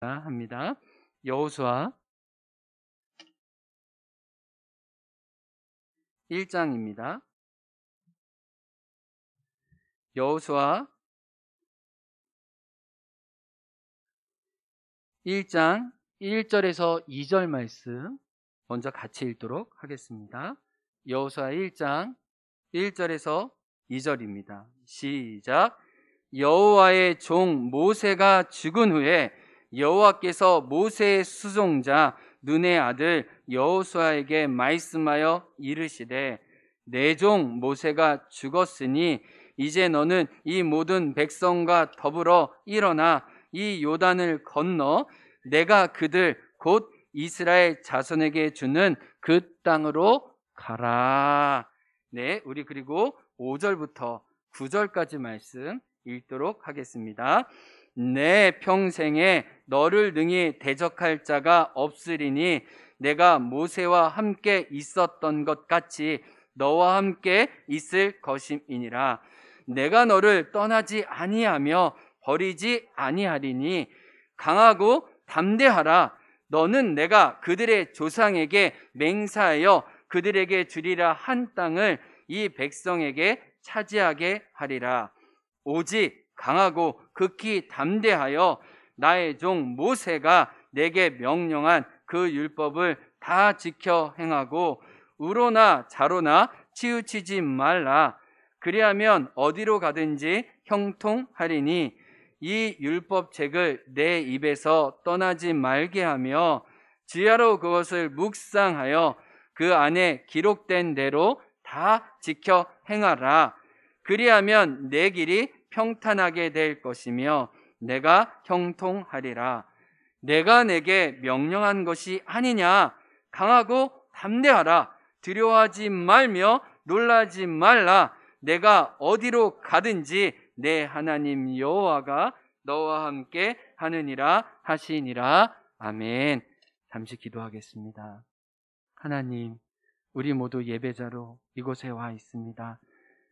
합니다. 여호수아 1장입니다. 여호수아 1장 1절에서 2절 말씀 먼저 같이 읽도록 하겠습니다. 여호수아 1장 1절에서 2절입니다. 시작. 여호와의 종 모세가 죽은 후에 여호와께서 모세의 수종자 눈의 아들 여호수아에게 말씀하여 이르시되 내 종 모세가 죽었으니 이제 너는 이 모든 백성과 더불어 일어나 이 요단을 건너 내가 그들 곧 이스라엘 자손에게 주는 그 땅으로 가라. 네, 우리 그리고 5절부터 9절까지 말씀 읽도록 하겠습니다. 내 평생에 너를 능히 대적할 자가 없으리니 내가 모세와 함께 있었던 것 같이 너와 함께 있을 것임이니라. 내가 너를 떠나지 아니하며 버리지 아니하리니 강하고 담대하라. 너는 내가 그들의 조상에게 맹세하여 그들에게 주리라 한 땅을 이 백성에게 차지하게 하리라. 오직 강하고 극히 담대하여 나의 종 모세가 내게 명령한 그 율법을 다 지켜 행하고 우로나 좌로나 치우치지 말라. 그리하면 어디로 가든지 형통하리니 이 율법책을 내 입에서 떠나지 말게 하며 주야로 그것을 묵상하여 그 안에 기록된 대로 다 지켜 행하라. 그리하면 내 길이 평탄하게 될 것이며 내가 형통하리라. 내가 내게 명령한 것이 아니냐. 강하고 담대하라. 두려워하지 말며 놀라지 말라. 내가 어디로 가든지 내 하나님 여호와가 너와 함께 하느니라 하시니라. 아멘. 잠시 기도하겠습니다. 하나님, 우리 모두 예배자로 이곳에 와 있습니다.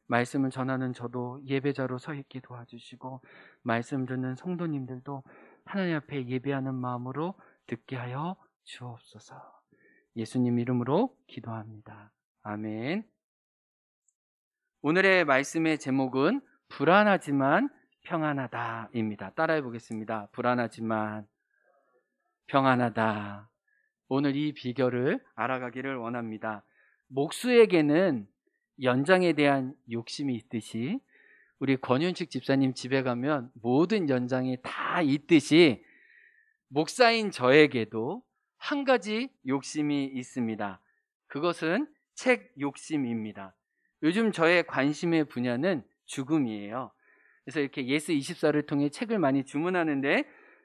말씀을 전하는 저도 예배자로 서 있게 도와주시고 말씀 듣는 성도님들도 하나님 앞에 예배하는 마음으로 듣게 하여 주옵소서. 예수님 이름으로 기도합니다. 아멘. 오늘의 말씀의 제목은 불안하지만 평안하다입니다. 따라해 보겠습니다. 불안하지만 평안하다. 오늘 이 비결을 알아가기를 원합니다. 목수에게는 연장에 대한 욕심이 있듯이 우리 권윤식 집사님 집에 가면 모든 연장이 다 있듯이 목사인 저에게도 한 가지 욕심이 있습니다. 그것은 책 욕심입니다. 요즘 저의 관심의 분야는 죽음이에요. 그래서 이렇게 예스24를 통해 책을 많이 주문하는데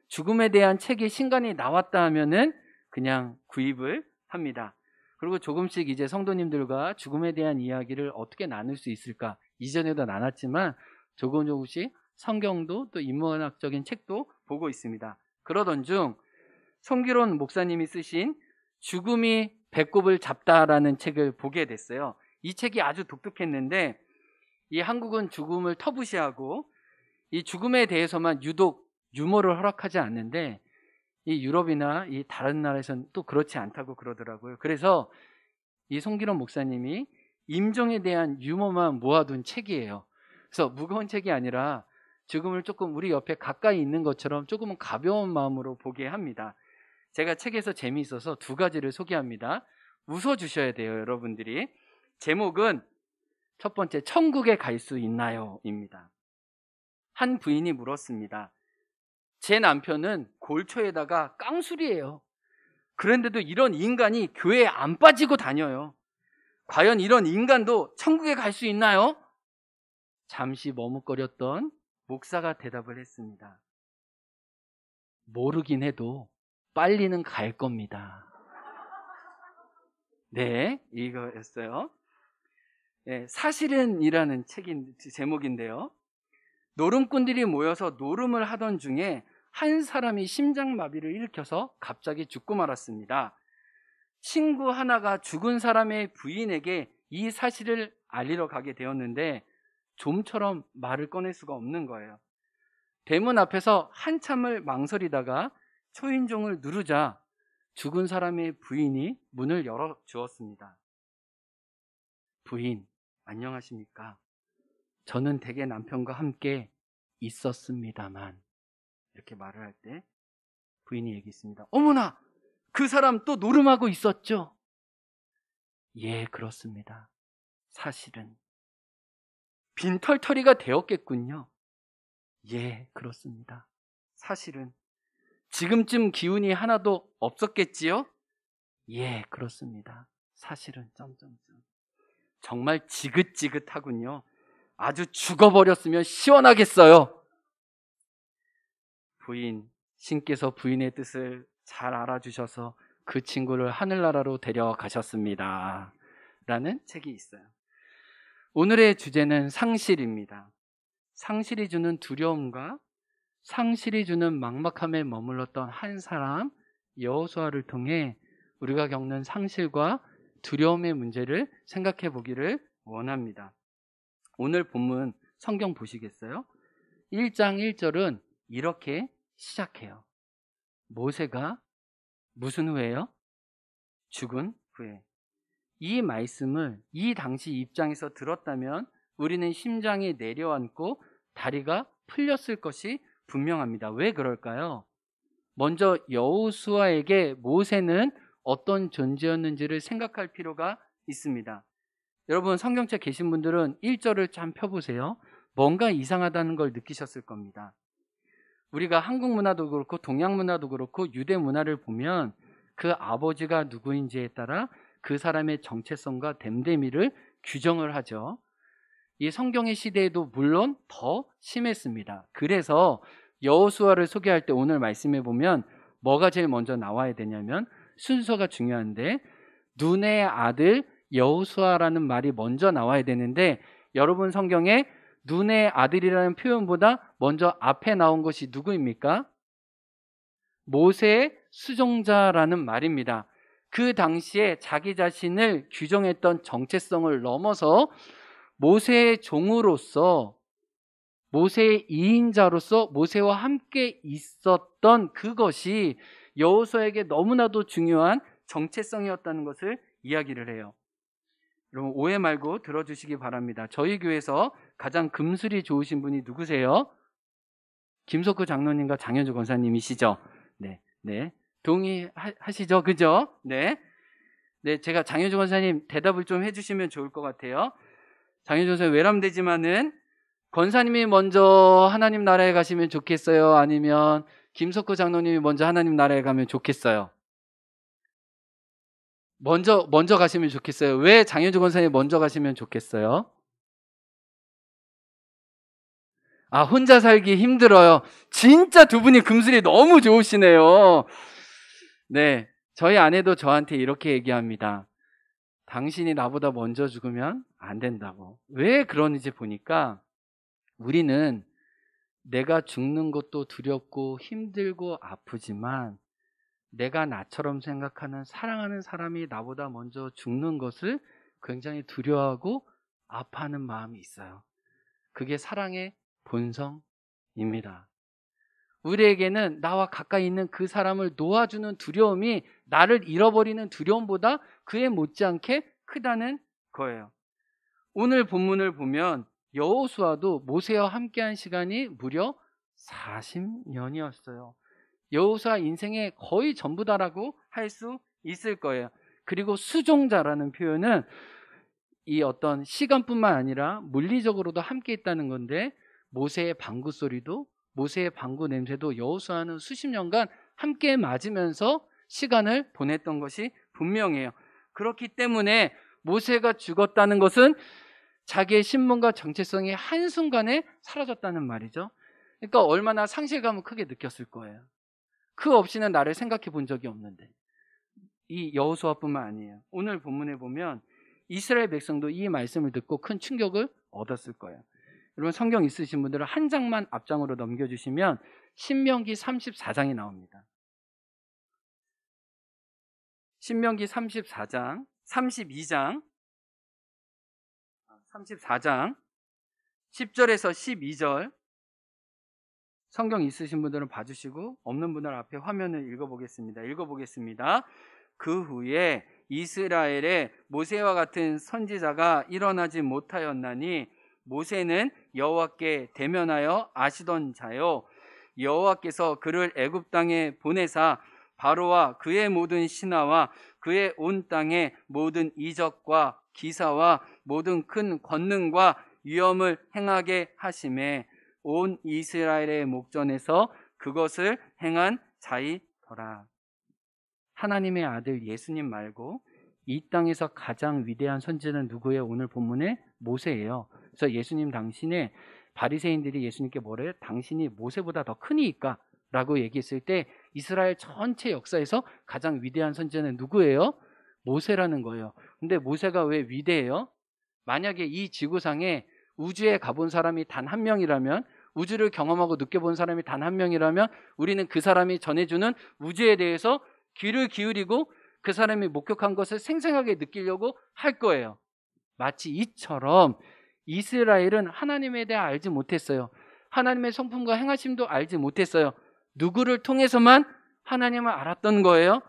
죽음에 대한 책이 신간이 나왔다 하면은 그냥 구입을 합니다. 그리고 조금씩 이제 성도님들과 죽음에 대한 이야기를 어떻게 나눌 수 있을까? 이전에도 나눴지만 조금씩 성경도 또 인문학적인 책도 보고 있습니다. 그러던 중 성기론 목사님이 쓰신 죽음이 배꼽을 잡다라는 책을 보게 됐어요. 이 책이 아주 독특했는데 이 한국은 죽음을 터부시하고 이 죽음에 대해서만 유독 유머를 허락하지 않는데 이 유럽이나 이 다른 나라에서는 또 그렇지 않다고 그러더라고요. 그래서 이 송기론 목사님이 임종에 대한 유머만 모아둔 책이에요. 그래서 무거운 책이 아니라 죽음을 조금 우리 옆에 가까이 있는 것처럼 조금은 가벼운 마음으로 보게 합니다. 제가 책에서 재미있어서 두 가지를 소개합니다. 웃어주셔야 돼요, 여러분들이. 제목은 첫 번째, 천국에 갈 수 있나요? 입니다. 한 부인이 물었습니다. 제 남편은 골초에다가 깡술이에요. 그런데도 이런 인간이 교회에 안 빠지고 다녀요. 과연 이런 인간도 천국에 갈 수 있나요? 잠시 머뭇거렸던 목사가 대답을 했습니다. 모르긴 해도 빨리는 갈 겁니다. 네, 이거였어요. 네, 사실은이라는 제목인데요. 노름꾼들이 모여서 노름을 하던 중에 한 사람이 심장마비를 일으켜서 갑자기 죽고 말았습니다. 친구 하나가 죽은 사람의 부인에게 이 사실을 알리러 가게 되었는데 좀처럼 말을 꺼낼 수가 없는 거예요. 대문 앞에서 한참을 망설이다가 초인종을 누르자 죽은 사람의 부인이 문을 열어주었습니다. 부인, 안녕하십니까? 저는 댁의 남편과 함께 있었습니다만, 이렇게 말을 할 때 부인이 얘기했습니다. 어머나! 그 사람 또 노름하고 있었죠? 예, 그렇습니다. 사실은 빈털터리가 되었겠군요. 예, 그렇습니다. 사실은 지금쯤 기운이 하나도 없었겠지요? 예, 그렇습니다. 사실은 점점점. 정말 지긋지긋하군요. 아주 죽어버렸으면 시원하겠어요. 부인, 신께서 부인의 뜻을 잘 알아주셔서 그 친구를 하늘나라로 데려가셨습니다. 라는 책이 있어요. 오늘의 주제는 상실입니다. 상실이 주는 두려움과 상실이 주는 막막함에 머물렀던 한 사람 여호수아를 통해 우리가 겪는 상실과 두려움의 문제를 생각해 보기를 원합니다. 오늘 본문 성경 보시겠어요? 1장 1절은 이렇게 시작해요. 모세가 무슨 후에요? 죽은 후에. 이 말씀을 이 당시 입장에서 들었다면 우리는 심장이 내려앉고 다리가 풀렸을 것이 분명합니다. 왜 그럴까요? 먼저 여호수아에게 모세는 어떤 존재였는지를 생각할 필요가 있습니다. 여러분 성경책 계신 분들은 1절을 참 펴보세요. 뭔가 이상하다는 걸 느끼셨을 겁니다. 우리가 한국 문화도 그렇고 동양 문화도 그렇고 유대 문화를 보면 그 아버지가 누구인지에 따라 그 사람의 정체성과 됨됨이를 규정을 하죠. 이 성경의 시대에도 물론 더 심했습니다. 그래서 여호수아를 소개할 때 오늘 말씀해 보면 뭐가 제일 먼저 나와야 되냐면 순서가 중요한데 눈의 아들 여호수아라는 말이 먼저 나와야 되는데 여러분 성경에 눈의 아들이라는 표현보다 먼저 앞에 나온 것이 누구입니까? 모세의 수종자라는 말입니다. 그 당시에 자기 자신을 규정했던 정체성을 넘어서 모세의 종으로서 모세의 2인자로서 모세와 함께 있었던 그것이 여호수아에게 너무나도 중요한 정체성이었다는 것을 이야기를 해요. 여러분 오해 말고 들어주시기 바랍니다. 저희 교회에서 가장 금술이 좋으신 분이 누구세요? 김석구 장로님과 장현주 권사님이시죠? 네. 동의하시죠? 그죠? 네. 제가 장현주 권사님 대답을 좀 해주시면 좋을 것 같아요. 장현주 권사님 외람되지만은 권사님이 먼저 하나님 나라에 가시면 좋겠어요? 아니면 김석구 장로님이 먼저 하나님 나라에 가면 좋겠어요? 먼저 가시면 좋겠어요. 왜 장현주 권사님이 먼저 가시면 좋겠어요? 혼자 살기 힘들어요. 진짜 두 분이 금슬이 너무 좋으시네요. 네, 저희 아내도 저한테 이렇게 얘기합니다. 당신이 나보다 먼저 죽으면 안 된다고. 왜 그러는지 보니까 우리는 내가 죽는 것도 두렵고 힘들고 아프지만 내가 나처럼 생각하는 사랑하는 사람이 나보다 먼저 죽는 것을 굉장히 두려워하고 아파하는 마음이 있어요. 그게 사랑의 본성입니다. 우리에게는 나와 가까이 있는 그 사람을 놓아주는 두려움이 나를 잃어버리는 두려움보다 그에 못지않게 크다는 거예요. 오늘 본문을 보면 여호수아도 모세와 함께한 시간이 무려 40년이었어요. 여호수아 인생의 거의 전부다라고 할 수 있을 거예요. 그리고 수종자라는 표현은 이 어떤 시간뿐만 아니라 물리적으로도 함께 있다는 건데 모세의 방구 소리도 모세의 방구 냄새도 여호수아는 수십 년간 함께 맞으면서 시간을 보냈던 것이 분명해요. 그렇기 때문에 모세가 죽었다는 것은 자기의 신분과 정체성이 한순간에 사라졌다는 말이죠. 그러니까 얼마나 상실감을 크게 느꼈을 거예요. 그 없이는 나를 생각해 본 적이 없는데. 이 여호수아뿐만 아니에요. 오늘 본문에 보면 이스라엘 백성도 이 말씀을 듣고 큰 충격을 얻었을 거예요. 여러분 성경 있으신 분들은 한 장만 앞장으로 넘겨주시면 신명기 34장이 나옵니다. 신명기 34장 10절에서 12절 성경 있으신 분들은 봐주시고 없는 분들 앞에 화면을 읽어보겠습니다. 그 후에 이스라엘에 모세와 같은 선지자가 일어나지 못하였나니 모세는 여호와께 대면하여 아시던 자요 여호와께서 그를 애굽 땅에 보내사 바로와 그의 모든 신하와 그의 온 땅의 모든 이적과 기사와 모든 큰 권능과 위엄을 행하게 하심에 온 이스라엘의 목전에서 그것을 행한 자이더라. 하나님의 아들 예수님 말고 이 땅에서 가장 위대한 선지자는 누구예요? 오늘 본문에 모세예요. 그래서 예수님 당신의 바리새인들이 예수님께 뭐래요? 당신이 모세보다 더 크니까 라고 얘기했을 때 이스라엘 전체 역사에서 가장 위대한 선지자는 누구예요? 모세라는 거예요. 근데 모세가 왜 위대해요? 만약에 이 지구상에 우주에 가본 사람이 단 한 명이라면, 우주를 경험하고 느껴본 사람이 단 한 명이라면 우리는 그 사람이 전해주는 우주에 대해서 귀를 기울이고 그 사람이 목격한 것을 생생하게 느끼려고 할 거예요. 마치 이처럼 이스라엘은 하나님에 대해 알지 못했어요. 하나님의 성품과 행하심도 알지 못했어요. 누구를 통해서만 하나님을 알았던 거예요?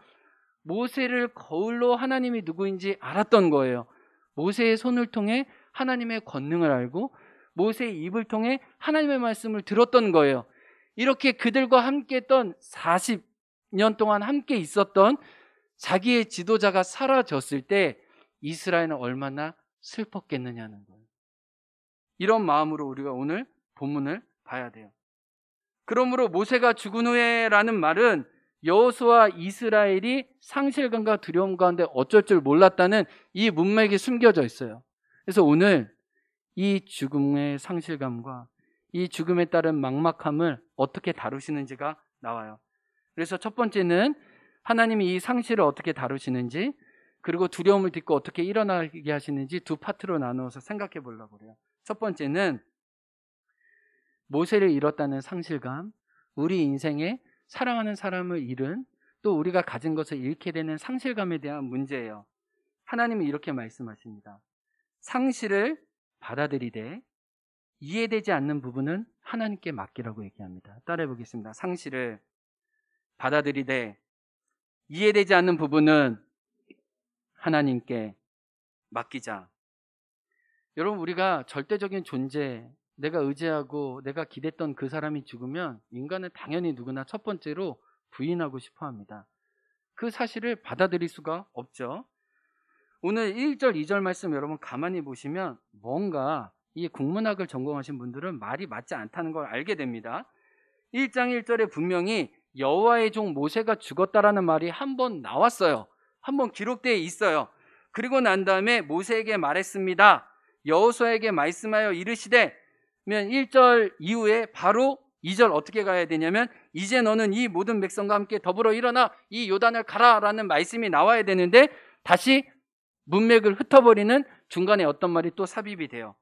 모세를 거울로 하나님이 누구인지 알았던 거예요. 모세의 손을 통해 하나님의 권능을 알고 모세의 입을 통해 하나님의 말씀을 들었던 거예요. 이렇게 그들과 함께 했던 40년 동안 함께 있었던 자기의 지도자가 사라졌을 때 이스라엘은 얼마나 슬펐겠느냐는 거예요. 이런 마음으로 우리가 오늘 본문을 봐야 돼요. 그러므로 모세가 죽은 후에라는 말은 여호수아 이스라엘이 상실감과 두려움 가운데 어쩔 줄 몰랐다는 이 문맥이 숨겨져 있어요. 그래서 오늘 이 죽음의 상실감과 이 죽음에 따른 막막함을 어떻게 다루시는지가 나와요. 그래서 첫 번째는 하나님이 이 상실을 어떻게 다루시는지, 그리고 두려움을 딛고 어떻게 일어나게 하시는지 두 파트로 나누어서 생각해 보려고 그래요. 첫 번째는 모세를 잃었다는 상실감, 우리 인생에 사랑하는 사람을 잃은, 또 우리가 가진 것을 잃게 되는 상실감에 대한 문제예요. 하나님이 이렇게 말씀하십니다. 상실을 받아들이되 이해되지 않는 부분은 하나님께 맡기라고 얘기합니다. 따라해 보겠습니다. 상실을 받아들이되 이해되지 않는 부분은 하나님께 맡기자. 여러분, 우리가 절대적인 존재, 내가 의지하고 내가 기댔던 그 사람이 죽으면 인간은 당연히 누구나 첫 번째로 부인하고 싶어 합니다. 그 사실을 받아들일 수가 없죠. 오늘 1절, 2절 말씀 여러분 가만히 보시면 뭔가 이 국문학을 전공하신 분들은 말이 맞지 않다는 걸 알게 됩니다. 1장 1절에 분명히 여호와의 종 모세가 죽었다라는 말이 한 번 나왔어요. 한 번 기록되어 있어요. 그리고 난 다음에 모세에게 말했습니다. 여호수아에게 말씀하여 이르시되, 면 1절 이후에 바로 2절 어떻게 가야 되냐면, 이제 너는 이 모든 백성과 함께 더불어 일어나 이 요단을 가라라는 말씀이 나와야 되는데, 다시 문맥을 흩어버리는 중간에 어떤 말이 또 삽입이 돼요.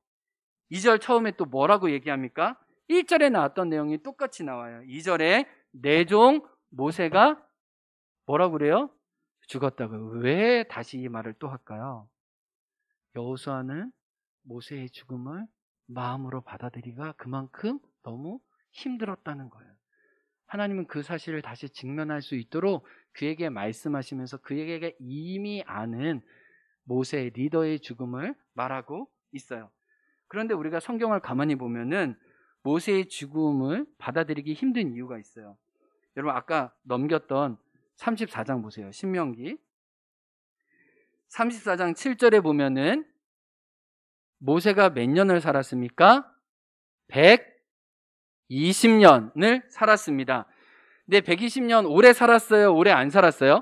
2절 처음에 또 뭐라고 얘기합니까? 1절에 나왔던 내용이 똑같이 나와요. 2절에 내 종 모세가 뭐라고 그래요? 죽었다고요. 왜 다시 이 말을 또 할까요? 여호수아는 모세의 죽음을 마음으로 받아들이기가 그만큼 너무 힘들었다는 거예요. 하나님은 그 사실을 다시 직면할 수 있도록 그에게 말씀하시면서 그에게 이미 아는 모세의 리더의 죽음을 말하고 있어요. 그런데 우리가 성경을 가만히 보면은 모세의 죽음을 받아들이기 힘든 이유가 있어요. 여러분, 아까 넘겼던 34장 보세요. 신명기 34장 7절에 보면은 모세가 몇 년을 살았습니까? 120년을 살았습니다. 근데 120년 오래 살았어요? 오래 안 살았어요?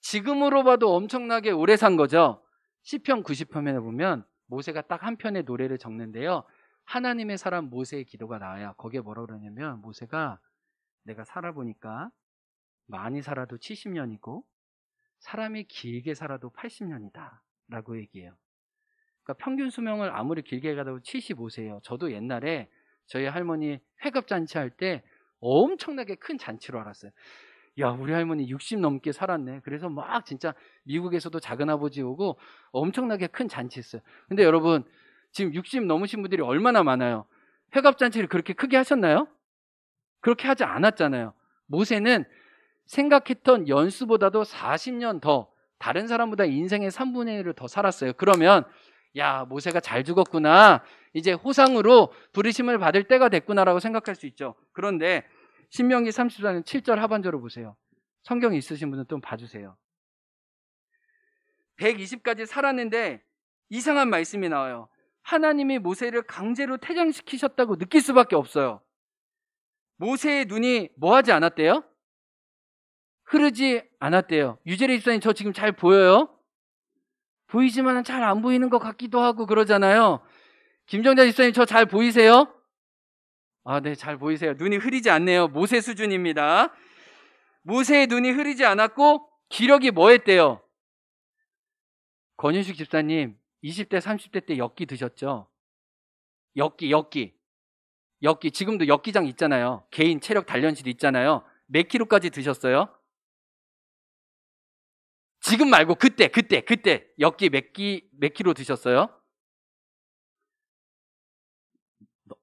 지금으로 봐도 엄청나게 오래 산 거죠. 시편 90편에 보면 모세가 딱 한 편의 노래를 적는데요. 하나님의 사람 모세의 기도가 나와요. 거기에 뭐라고 그러냐면, 모세가 내가 살아보니까 많이 살아도 70년이고 사람이 길게 살아도 80년이다 라고 얘기해요. 그러니까 평균 수명을 아무리 길게 가도 75세예요. 저도 옛날에 저희 할머니 회갑잔치 할 때 엄청나게 큰 잔치로 알았어요. 야, 우리 할머니 60 넘게 살았네. 그래서 막 진짜 미국에서도 작은아버지 오고 엄청나게 큰 잔치 했어요. 근데 여러분, 지금 60 넘으신 분들이 얼마나 많아요? 회갑잔치를 그렇게 크게 하셨나요? 그렇게 하지 않았잖아요. 모세는 생각했던 연수보다도 40년 더 다른 사람보다 인생의 3분의 1을 더 살았어요. 그러면 야, 모세가 잘 죽었구나. 이제 호상으로 부르심을 받을 때가 됐구나라고 생각할 수 있죠. 그런데 신명기 34년 7절 하반절을 보세요. 성경이 있으신 분은 좀 봐주세요. 120까지 살았는데 이상한 말씀이 나와요. 하나님이 모세를 강제로 퇴장시키셨다고 느낄 수밖에 없어요. 모세의 눈이 뭐 하지 않았대요? 흐르지 않았대요. 유재래 집사님, 저 지금 잘 보여요? 보이지만 잘 안 보이는 것 같기도 하고 그러잖아요. 김정자 집사님, 저 잘 보이세요? 아, 네, 잘 보이세요. 눈이 흐리지 않네요. 모세 수준입니다. 모세의 눈이 흐리지 않았고 기력이 뭐 했대요? 권윤식 집사님, 20대 30대 때 엽기 드셨죠? 엽기 지금도 엽기장 있잖아요. 개인 체력 단련실 있잖아요. 몇 킬로까지 드셨어요? 지금 말고 그때 엽기 몇 킬로 드셨어요?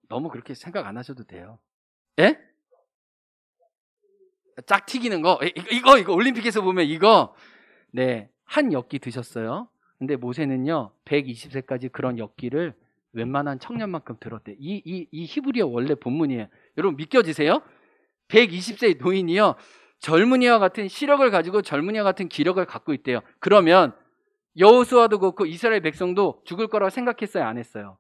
너무 그렇게 생각 안 하셔도 돼요. 예? 짝 튀기는 거 이거 올림픽에서 보면 이거 네, 한 엽기 드셨어요. 근데 모세는요 120세까지 그런 엽기를 웬만한 청년만큼 들었대. 이 히브리어 원래 본문이에요. 여러분 믿겨지세요? 120세의 노인이요 젊은이와 같은 시력을 가지고 젊은이와 같은 기력을 갖고 있대요. 그러면 여호수아도 그렇고 이스라엘 백성도 죽을 거라고 생각했어요, 안 했어요?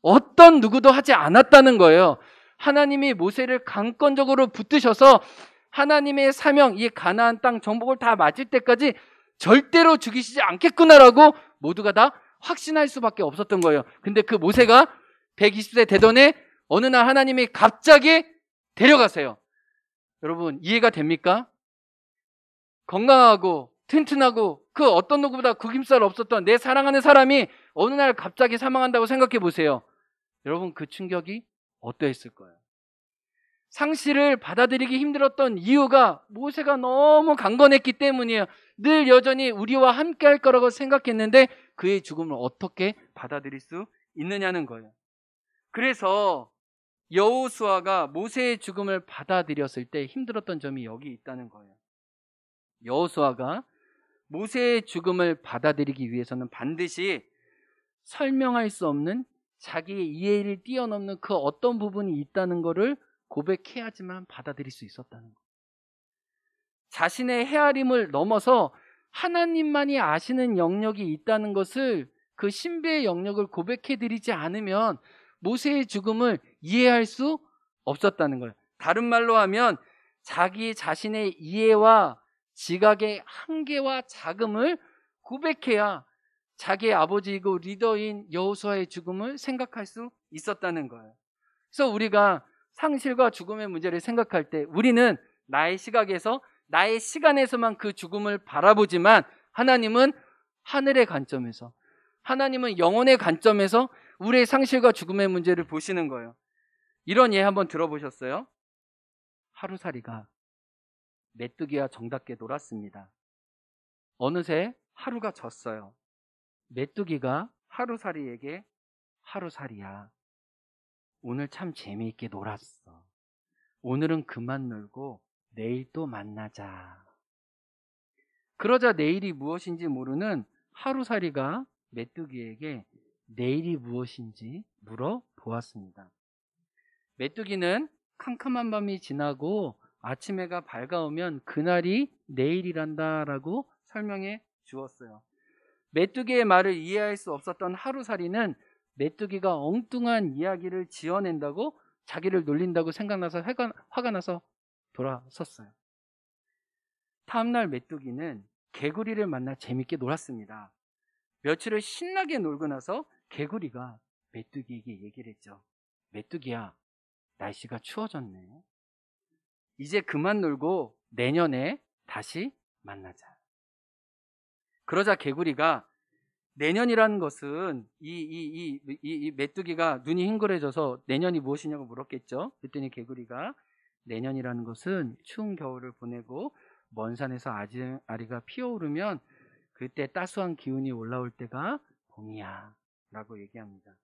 어떤 누구도 하지 않았다는 거예요. 하나님이 모세를 강권적으로 붙드셔서 하나님의 사명, 이 가나안 땅 정복을 다 마칠 때까지 절대로 죽이시지 않겠구나라고 모두가 다 확신할 수밖에 없었던 거예요. 근데 그 모세가 120세 되던 어느 날 하나님이 갑자기 데려가세요. 여러분 이해가 됩니까? 건강하고 튼튼하고 그 어떤 누구보다 구김살 없었던 내 사랑하는 사람이 어느 날 갑자기 사망한다고 생각해 보세요. 여러분 그 충격이 어떠했을 거예요? 상실을 받아들이기 힘들었던 이유가 모세가 너무 강건했기 때문이에요. 늘 여전히 우리와 함께 할 거라고 생각했는데 그의 죽음을 어떻게 받아들일 수 있느냐는 거예요. 그래서 여호수아가 모세의 죽음을 받아들였을 때 힘들었던 점이 여기 있다는 거예요. 여호수아가 모세의 죽음을 받아들이기 위해서는 반드시 설명할 수 없는 자기의 이해를 뛰어넘는 그 어떤 부분이 있다는 것을 고백해야지만 받아들일 수 있었다는 거예요. 자신의 헤아림을 넘어서 하나님만이 아시는 영역이 있다는 것을 그 신비의 영역을 고백해드리지 않으면 모세의 죽음을 이해할 수 없었다는 거예요. 다른 말로 하면 자기 자신의 이해와 지각의 한계와 자금을 고백해야 자기의 아버지이고 리더인 여호수아의 죽음을 생각할 수 있었다는 거예요. 그래서 우리가 상실과 죽음의 문제를 생각할 때 우리는 나의 시각에서 나의 시간에서만 그 죽음을 바라보지만 하나님은 하늘의 관점에서 하나님은 영혼의 관점에서 우리의 상실과 죽음의 문제를 보시는 거예요. 이런 예 한번 들어보셨어요? 하루살이가 메뚜기와 정답게 놀았습니다. 어느새 하루가 졌어요. 메뚜기가 하루살이에게 하루살이야, 오늘 참 재미있게 놀았어. 오늘은 그만 놀고 내일 또 만나자. 그러자 내일이 무엇인지 모르는 하루살이가 메뚜기에게 내일이 무엇인지 물어보았습니다. 메뚜기는 캄캄한 밤이 지나고 아침 해가 밝아오면 그날이 내일이란다라고 설명해 주었어요. 메뚜기의 말을 이해할 수 없었던 하루살이는 메뚜기가 엉뚱한 이야기를 지어낸다고 자기를 놀린다고 생각나서 화가 나서 돌아섰어요. 다음날 메뚜기는 개구리를 만나 재밌게 놀았습니다. 며칠을 신나게 놀고 나서 개구리가 메뚜기에게 얘기를 했죠. 메뚜기야, 날씨가 추워졌네. 이제 그만 놀고 내년에 다시 만나자. 그러자 개구리가 내년이라는 것은 이 메뚜기가 눈이 흰그레져서 내년이 무엇이냐고 물었겠죠. 그랬더니 개구리가 내년이라는 것은 추운 겨울을 보내고 먼 산에서 아리가 피어오르면 그때 따스한 기운이 올라올 때가 봄이야 라고 얘기합니다.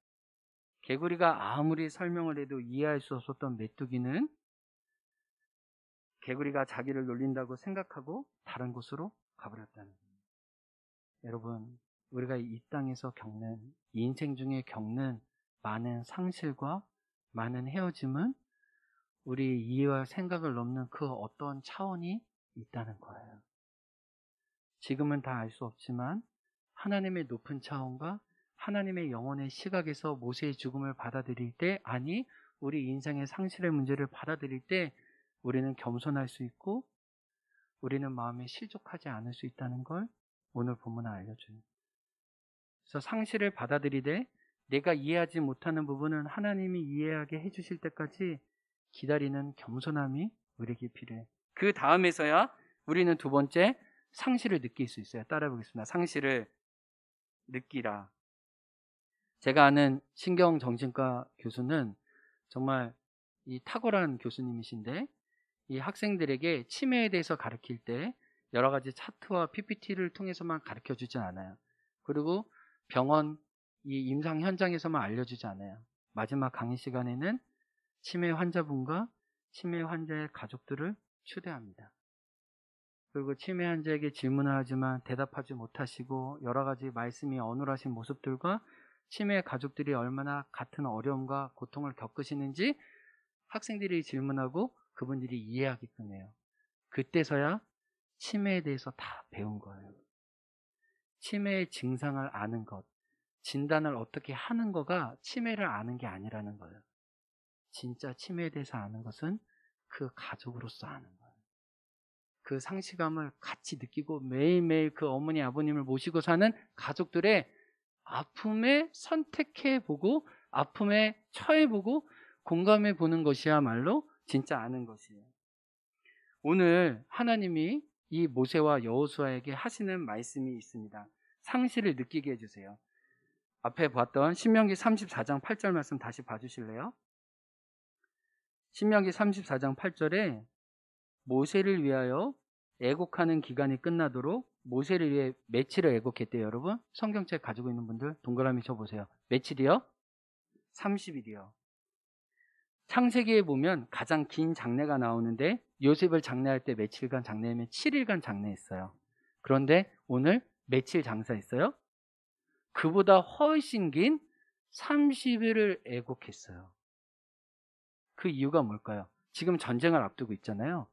개구리가 아무리 설명을 해도 이해할 수 없었던 메뚜기는 개구리가 자기를 놀린다고 생각하고 다른 곳으로 가버렸다는 거예요. 여러분, 우리가 이 땅에서 겪는, 이 인생 중에 겪는 많은 상실과 많은 헤어짐은 우리 이해와 생각을 넘는 그 어떤 차원이 있다는 거예요. 지금은 다 알 수 없지만 하나님의 높은 차원과 하나님의 영혼의 시각에서 모세의 죽음을 받아들일 때, 아니 우리 인생의 상실의 문제를 받아들일 때 우리는 겸손할 수 있고 우리는 마음에 실족하지 않을 수 있다는 걸 오늘 본문은 알려줘요. 그래서 상실을 받아들이되 내가 이해하지 못하는 부분은 하나님이 이해하게 해주실 때까지 기다리는 겸손함이 우리에게 필요해. 그 다음에서야 우리는 두 번째 상실을 느낄 수 있어요. 따라해 보겠습니다. 상실을 느끼라. 제가 아는 신경정신과 교수는 정말 이 탁월한 교수님이신데, 이 학생들에게 치매에 대해서 가르칠 때 여러 가지 차트와 PPT를 통해서만 가르쳐 주지 않아요. 그리고 병원 이 임상 현장에서만 알려주지 않아요. 마지막 강의 시간에는 치매 환자분과 치매 환자의 가족들을 초대합니다. 그리고 치매 환자에게 질문을 하지만 대답하지 못하시고 여러 가지 말씀이 어눌하신 모습들과 치매 가족들이 얼마나 같은 어려움과 고통을 겪으시는지 학생들이 질문하고 그분들이 이해하게끔 해요. 그때서야 치매에 대해서 다 배운 거예요. 치매의 증상을 아는 것, 진단을 어떻게 하는 거가 치매를 아는 게 아니라는 거예요. 진짜 치매에 대해서 아는 것은 그 가족으로서 아는 거예요. 그 상실감을 같이 느끼고 매일매일 그 어머니 아버님을 모시고 사는 가족들의 아픔에 선택해보고 아픔에 처해보고 공감해보는 것이야말로 진짜 아는 것이에요. 오늘 하나님이 이 모세와 여호수아에게 하시는 말씀이 있습니다. 상실을 느끼게 해주세요. 앞에 봤던 신명기 34장 8절 말씀 다시 봐주실래요? 신명기 34장 8절에 모세를 위하여 애곡하는 기간이 끝나도록 모세를 위해 며칠을 애곡했대요. 여러분 성경책 가지고 있는 분들 동그라미 쳐보세요. 며칠이요? 30일이요. 창세기에 보면 가장 긴 장례가 나오는데 요셉을 장례할 때 며칠간 장례하면 7일간 장례했어요. 그런데 오늘 며칠 장사했어요? 그보다 훨씬 긴 30일을 애곡했어요. 그 이유가 뭘까요? 지금 전쟁을 앞두고 있잖아요.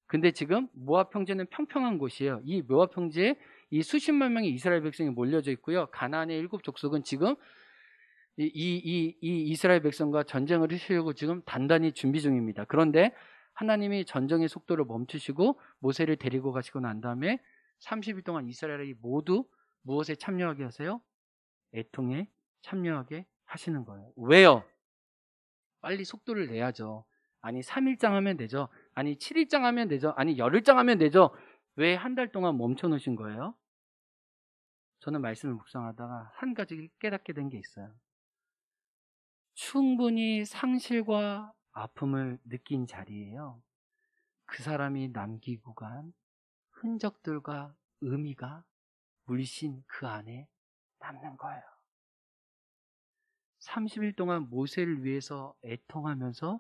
근데 지금 모압 평지는 평평한 곳이에요. 이 모압 평지에 이 수십만 명의 이스라엘 백성이 몰려져 있고요. 가나안의 7 족속은 지금 이 이스라엘 백성과 전쟁을 하시려고 지금 단단히 준비 중입니다. 그런데 하나님이 전쟁의 속도를 멈추시고 모세를 데리고 가시고 난 다음에 30일 동안 이스라엘이 모두 무엇에 참여하게 하세요? 애통에 참여하게 하시는 거예요. 왜요? 빨리 속도를 내야죠. 아니 3일장 하면 되죠. 아니 7일장 하면 되죠. 아니 열흘장 하면 되죠. 왜 한 달 동안 멈춰 놓으신 거예요? 저는 말씀을 묵상하다가 한 가지 깨닫게 된 게 있어요. 충분히 상실과 아픔을 느낀 자리에요. 그 사람이 남기고 간 흔적들과 의미가 물씬 그 안에 남는 거예요. 30일 동안 모세를 위해서 애통하면서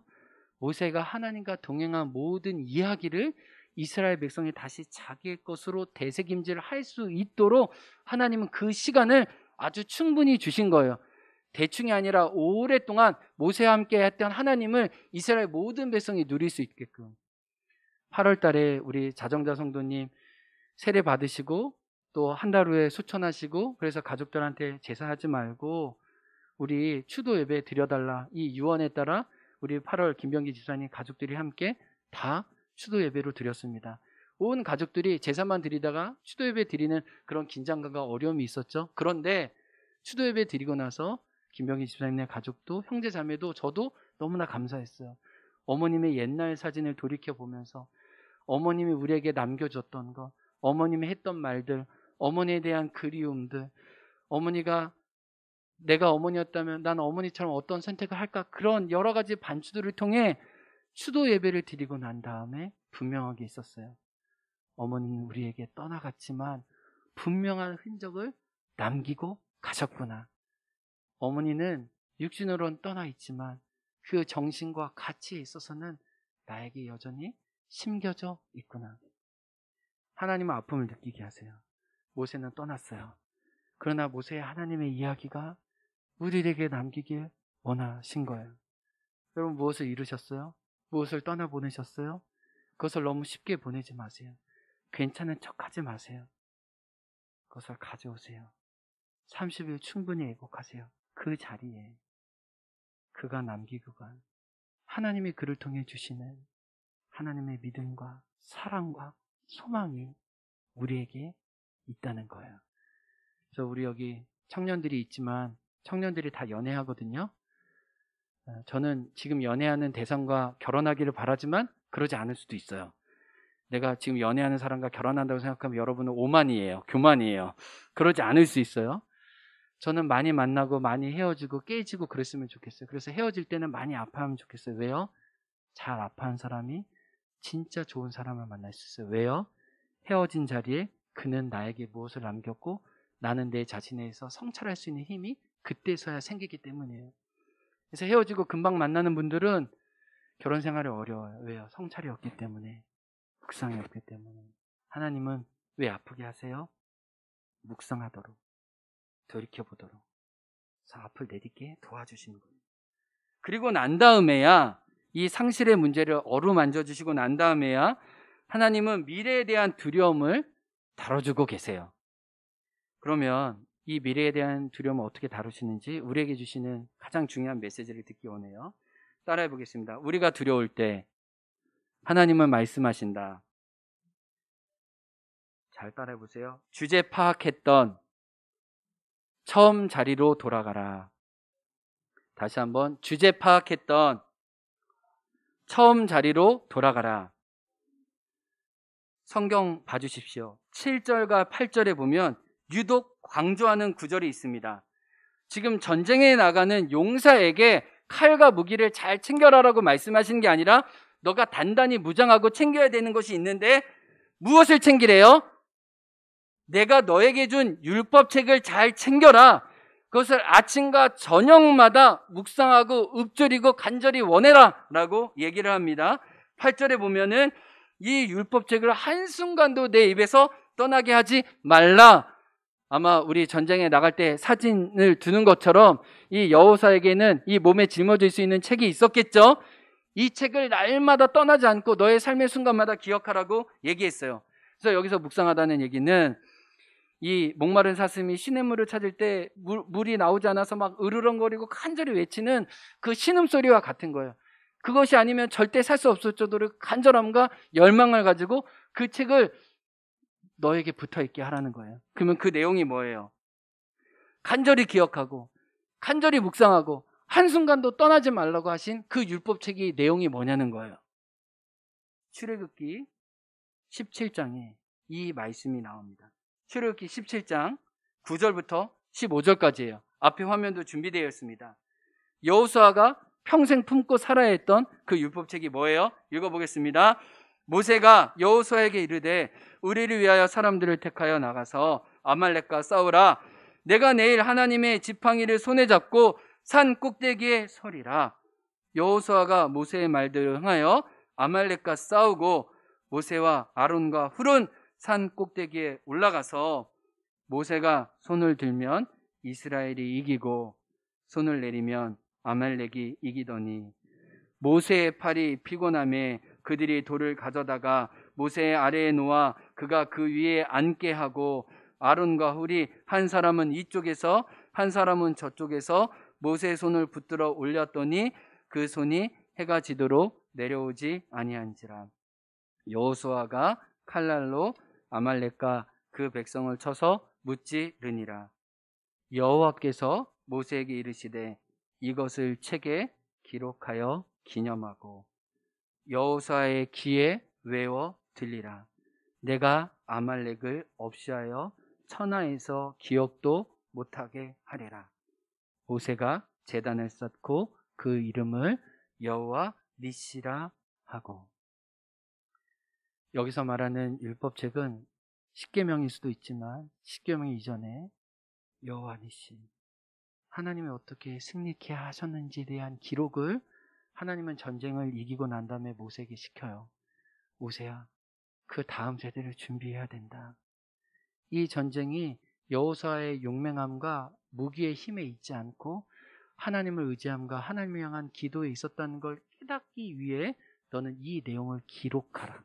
모세가 하나님과 동행한 모든 이야기를 이스라엘 백성이 다시 자기의 것으로 되새김질 할 수 있도록 하나님은 그 시간을 아주 충분히 주신 거예요. 대충이 아니라 오랫동안 모세와 함께 했던 하나님을 이스라엘 모든 백성이 누릴 수 있게끔. 8월 달에 우리 자정자 성도님 세례 받으시고 또 한 달 후에 수천하시고, 그래서 가족들한테 제사하지 말고 우리 추도 예배 드려달라, 이 유언에 따라 우리 8월 김병기 집사님 가족들이 함께 다 추도 예배로 드렸습니다. 온 가족들이 제사만 드리다가 추도 예배 드리는 그런 긴장감과 어려움이 있었죠. 그런데 추도 예배 드리고 나서 김병기 집사님의 가족도 형제 자매도 저도 너무나 감사했어요. 어머님의 옛날 사진을 돌이켜 보면서 어머님이 우리에게 남겨줬던 것, 어머님이 했던 말들, 어머니에 대한 그리움들, 어머니가 내가 어머니였다면 난 어머니처럼 어떤 선택을 할까, 그런 여러 가지 반추들을 통해 추도 예배를 드리고 난 다음에 분명하게 있었어요. 어머니는 우리에게 떠나갔지만 분명한 흔적을 남기고 가셨구나. 어머니는 육신으로는 떠나 있지만 그 정신과 가치에 있어서는 나에게 여전히 심겨져 있구나. 하나님은 아픔을 느끼게 하세요. 모세는 떠났어요. 그러나 모세의 하나님의 이야기가 우리에게 남기길 원하신 거예요. 여러분, 무엇을 이루셨어요? 무엇을 떠나보내셨어요? 그것을 너무 쉽게 보내지 마세요. 괜찮은 척하지 마세요. 그것을 가져오세요. 30일 충분히 애곡하세요. 그 자리에 그가 남기고 간 하나님이 그를 통해 주시는 하나님의 믿음과 사랑과 소망이 우리에게 있다는 거예요. 그래서 우리 여기 청년들이 있지만 청년들이 다 연애하거든요. 저는 지금 연애하는 대상과 결혼하기를 바라지만 그러지 않을 수도 있어요. 내가 지금 연애하는 사람과 결혼한다고 생각하면 여러분은 오만이에요. 교만이에요. 그러지 않을 수 있어요. 저는 많이 만나고 많이 헤어지고 깨지고 그랬으면 좋겠어요. 그래서 헤어질 때는 많이 아파하면 좋겠어요. 왜요? 잘 아파한 사람이 진짜 좋은 사람을 만날 수 있어요. 왜요? 헤어진 자리에 그는 나에게 무엇을 남겼고 나는 내 자신에서 성찰할 수 있는 힘이 그때서야 생기기 때문이에요. 그래서 헤어지고 금방 만나는 분들은 결혼 생활이 어려워요. 왜요? 성찰이 없기 때문에, 묵상이 없기 때문에. 하나님은 왜 아프게 하세요? 묵상하도록, 돌이켜보도록, 그래서 앞을 내딛게 도와주시는 거예요. 그리고 난 다음에야 이 상실의 문제를 어루만져 주시고 난 다음에야 하나님은 미래에 대한 두려움을 다뤄주고 계세요. 그러면 이 미래에 대한 두려움을 어떻게 다루시는지 우리에게 주시는 가장 중요한 메시지를 듣기 원해요. 따라해 보겠습니다. 우리가 두려울 때 하나님은 말씀하신다. 잘 따라해 보세요. 주제 파악했던 처음 자리로 돌아가라. 다시 한번 주제 파악했던 처음 자리로 돌아가라. 성경 봐주십시오. 7절과 8절에 보면 유독 강조하는 구절이 있습니다. 지금 전쟁에 나가는 용사에게 칼과 무기를 잘 챙겨라라고 말씀하시는 게 아니라 너가 단단히 무장하고 챙겨야 되는 것이 있는데 무엇을 챙기래요? 내가 너에게 준 율법책을 잘 챙겨라. 그것을 아침과 저녁마다 묵상하고 읊조리고 간절히 원해라 라고 얘기를 합니다. 8절에 보면은 이 율법책을 한순간도 내 입에서 떠나게 하지 말라. 아마 우리 전쟁에 나갈 때 사진을 두는 것처럼 이 여호사에게는 이 몸에 짊어질 수 있는 책이 있었겠죠. 이 책을 날마다 떠나지 않고 너의 삶의 순간마다 기억하라고 얘기했어요. 그래서 여기서 묵상하다는 얘기는 이 목마른 사슴이 시냇물을 찾을 때 물이 나오지 않아서 막 으르렁거리고 간절히 외치는 그 신음소리와 같은 거예요. 그것이 아니면 절대 살 수 없을 정도로 간절함과 열망을 가지고 그 책을 너에게 붙어있게 하라는 거예요. 그러면 그 내용이 뭐예요? 간절히 기억하고 간절히 묵상하고 한순간도 떠나지 말라고 하신 그 율법책이 내용이 뭐냐는 거예요. 출애굽기 17장에 이 말씀이 나옵니다. 출애굽기 17장 9절부터 15절까지예요. 앞에 화면도 준비되어 있습니다. 여호수아가 평생 품고 살아야 했던 그 율법책이 뭐예요? 읽어보겠습니다. 모세가 여호수아에게 이르되 우리를 위하여 사람들을 택하여 나가서 아말렉과 싸우라. 내가 내일 하나님의 지팡이를 손에 잡고 산 꼭대기에 서리라. 여호수아가 모세의 말들을 흥하여 아말렉과 싸우고 모세와 아론과 훌은 산 꼭대기에 올라가서 모세가 손을 들면 이스라엘이 이기고 손을 내리면 아말렉이 이기더니 모세의 팔이 피곤함에 그들이 돌을 가져다가 모세의 아래에 놓아 그가 그 위에 앉게 하고 아론과 훌이 한 사람은 이쪽에서 한 사람은 저쪽에서 모세의 손을 붙들어 올렸더니 그 손이 해가 지도록 내려오지 아니한지라. 여호수아가 칼날로 아말렉과 그 백성을 쳐서 무찌르니라. 여호와께서 모세에게 이르시되 이것을 책에 기록하여 기념하고 여호수아의 귀에 외워 들리라. 내가 아말렉을 없이하여 천하에서 기억도 못하게 하리라. 모세가 제단을 쌓고 그 이름을 여호와 니시라 하고. 여기서 말하는 율법책은 십계명일 수도 있지만 십계명 이전에 여호와 니시, 하나님이 어떻게 승리케 하셨는지에 대한 기록을 하나님은 전쟁을 이기고 난 다음에 모세에게 시켜요. 모세야, 그 다음 세대를 준비해야 된다. 이 전쟁이 여호수아의 용맹함과 무기의 힘에 있지 않고 하나님을 의지함과 하나님을 향한 기도에 있었다는 걸 깨닫기 위해 너는 이 내용을 기록하라.